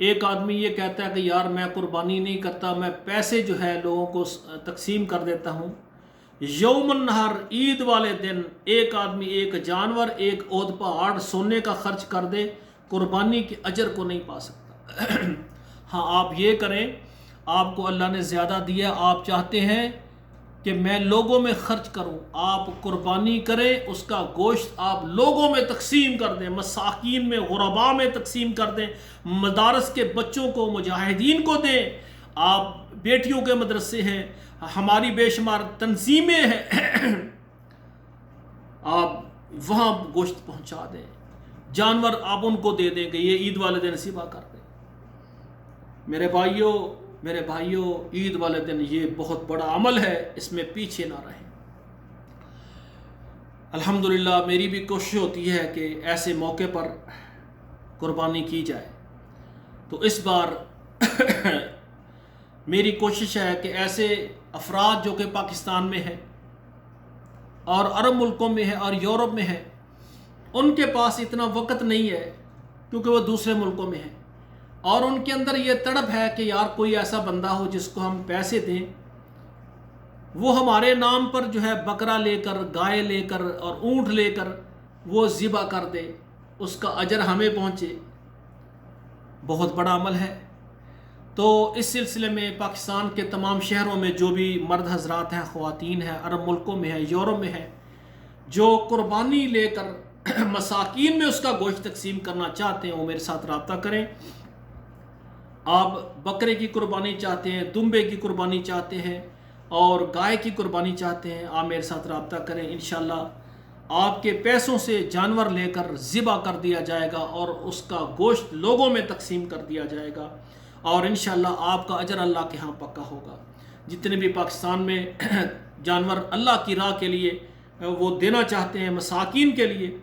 ایک آدمی یہ کہتا ہے کہ یار میں قربانی نہیں کرتا، میں پیسے جو ہے لوگوں کو تقسیم کر دیتا ہوں۔ یوم النہر عید والے دن ایک آدمی ایک جانور، ایک عہد پہاڑ سونے کا خرچ کر دے، قربانی کے اجر کو نہیں پا سکتا۔ ہاں آپ یہ کریں، آپ کو اللہ نے زیادہ دیا، آپ چاہتے ہیں کہ میں لوگوں میں خرچ کروں، آپ قربانی کریں، اس کا گوشت آپ لوگوں میں تقسیم کر دیں، مساکین میں، غرباء میں تقسیم کر دیں، مدارس کے بچوں کو، مجاہدین کو دیں۔ آپ بیٹیوں کے مدرسے ہیں، ہماری بے شمار تنظیمیں ہیں، آپ وہاں گوشت پہنچا دیں، جانور آپ ان کو دے دیں کہ یہ عید والے دن ذبح کر دیں۔ میرے بھائیوں عید والے دن یہ بہت بڑا عمل ہے، اس میں پیچھے نہ رہیں۔ الحمدللہ میری بھی کوشش ہوتی ہے کہ ایسے موقع پر قربانی کی جائے، تو اس بار میری کوشش ہے کہ ایسے افراد جو کہ پاکستان میں ہیں اور عرب ملکوں میں ہے اور یورپ میں ہے، ان کے پاس اتنا وقت نہیں ہے کیونکہ وہ دوسرے ملکوں میں ہیں، اور ان کے اندر یہ تڑپ ہے کہ یار کوئی ایسا بندہ ہو جس کو ہم پیسے دیں، وہ ہمارے نام پر جو ہے بکرا لے کر، گائے لے کر اور اونٹ لے کر وہ ذبح کر دے، اس کا اجر ہمیں پہنچے۔ بہت بڑا عمل ہے۔ تو اس سلسلے میں پاکستان کے تمام شہروں میں جو بھی مرد حضرات ہیں، خواتین ہیں، عرب ملکوں میں ہیں، یورپ میں ہیں، جو قربانی لے کر مساکین میں اس کا گوشت تقسیم کرنا چاہتے ہیں، وہ میرے ساتھ رابطہ کریں۔ آپ بکرے کی قربانی چاہتے ہیں، دمبے کی قربانی چاہتے ہیں اور گائے کی قربانی چاہتے ہیں، آپ میرے ساتھ رابطہ کریں۔ انشاءاللہ آپ کے پیسوں سے جانور لے کر ذبح کر دیا جائے گا اور اس کا گوشت لوگوں میں تقسیم کر دیا جائے گا، اور انشاءاللہ آپ کا اجر اللہ کے ہاں پکا ہوگا۔ جتنے بھی پاکستان میں جانور اللہ کی راہ کے لیے وہ دینا چاہتے ہیں، مساکین کے لیے،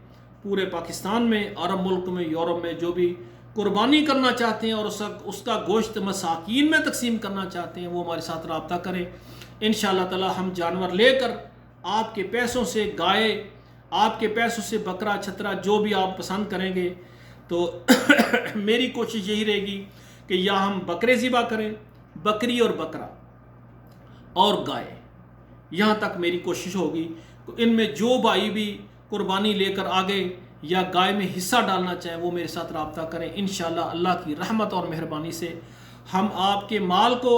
پورے پاکستان میں، عرب ملک میں، یورپ میں جو بھی قربانی کرنا چاہتے ہیں اور اس کا گوشت مساکین میں تقسیم کرنا چاہتے ہیں، وہ ہمارے ساتھ رابطہ کریں۔ انشاءاللہ تعالی ہم جانور لے کر آپ کے پیسوں سے گائے، آپ کے پیسوں سے بکرا چھترا جو بھی آپ پسند کریں گے، تو میری کوشش یہی رہے گی کہ یا ہم بکرے ذبح کریں، بکری اور بکرا اور گائے، یہاں تک میری کوشش ہوگی۔ ان میں جو بھائی بھی قربانی لے کر آگے یا گائے میں حصہ ڈالنا چاہیں وہ میرے ساتھ رابطہ کریں۔ انشاءاللہ اللہ کی رحمت اور مہربانی سے ہم آپ کے مال کو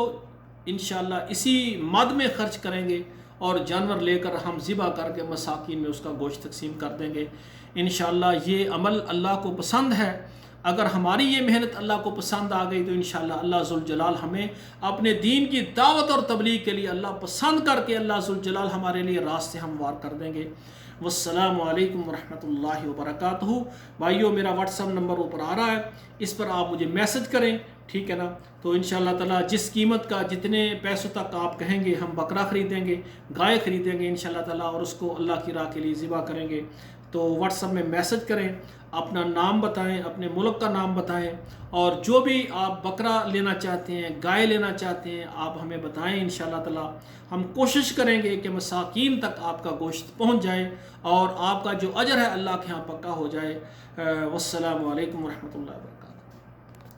انشاءاللہ اسی مد میں خرچ کریں گے اور جانور لے کر ہم ذبح کر کے مساکین میں اس کا گوشت تقسیم کر دیں گے۔ انشاءاللہ یہ عمل اللہ کو پسند ہے۔ اگر ہماری یہ محنت اللہ کو پسند آ گئی تو انشاءاللہ اللہ ذوالجلال ہمیں اپنے دین کی دعوت اور تبلیغ کے لیے اللہ پسند کر کے اللہ ذوالجلال ہمارے لیے راستے ہموار کر دیں گے۔ والسلام علیکم ورحمۃ اللہ وبرکاتہ۔ بھائیو میرا واٹس ایپ نمبر اوپر آ رہا ہے، اس پر آپ مجھے میسج کریں، ٹھیک ہے نا؟ تو انشاءاللہ تعالیٰ جس قیمت کا، جتنے پیسوں تک آپ کہیں گے، ہم بکرا خریدیں گے، گائے خریدیں گے انشاءاللہ تعالیٰ، اور اس کو اللہ کی راہ کے لیے ذبح کریں گے۔ تو واٹس ایپ میں میسج کریں، اپنا نام بتائیں، اپنے ملک کا نام بتائیں، اور جو بھی آپ بکرا لینا چاہتے ہیں، گائے لینا چاہتے ہیں، آپ ہمیں بتائیں۔ انشاءاللہ تعالیٰ ہم کوشش کریں گے کہ مساکین تک آپ کا گوشت پہنچ جائے اور آپ کا جو اجر ہے اللہ کے ہاں پکا ہو جائے۔ والسلام علیکم ورحمۃ اللہ وبرکاتہ۔